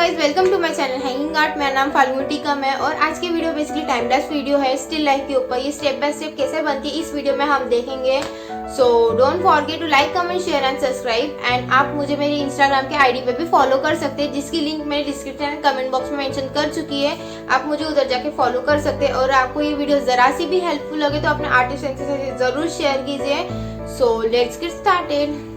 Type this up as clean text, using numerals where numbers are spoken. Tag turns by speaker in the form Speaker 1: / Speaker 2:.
Speaker 1: Guys, welcome to my channel hanging art. मेरा नाम फाल्गुनी टीकम है और आज की video basically time lapse video है स्टिल लाइफ के ऊपर। ये स्टेप बाय स्टेप कैसे बनती है इस वीडियो में हम देखेंगे। So don't forget to like, comment, share and subscribe. And आप मुझे मेरी इंस्टाग्राम के आईडी पे भी फॉलो कर सकते हैं, जिसकी लिंक मैंने डिस्क्रिप्शन एंड कमेंट बॉक्स में मेंशन कर चुकी है। आप मुझे उधर जाके फॉलो कर सकते हैं। और आपको ये वीडियो जरा सी भी हेल्पफुल लगे तो अपने आर्टिस्ट फ्रेंड्स से जरूर शेयर कीजिए। So let's get started.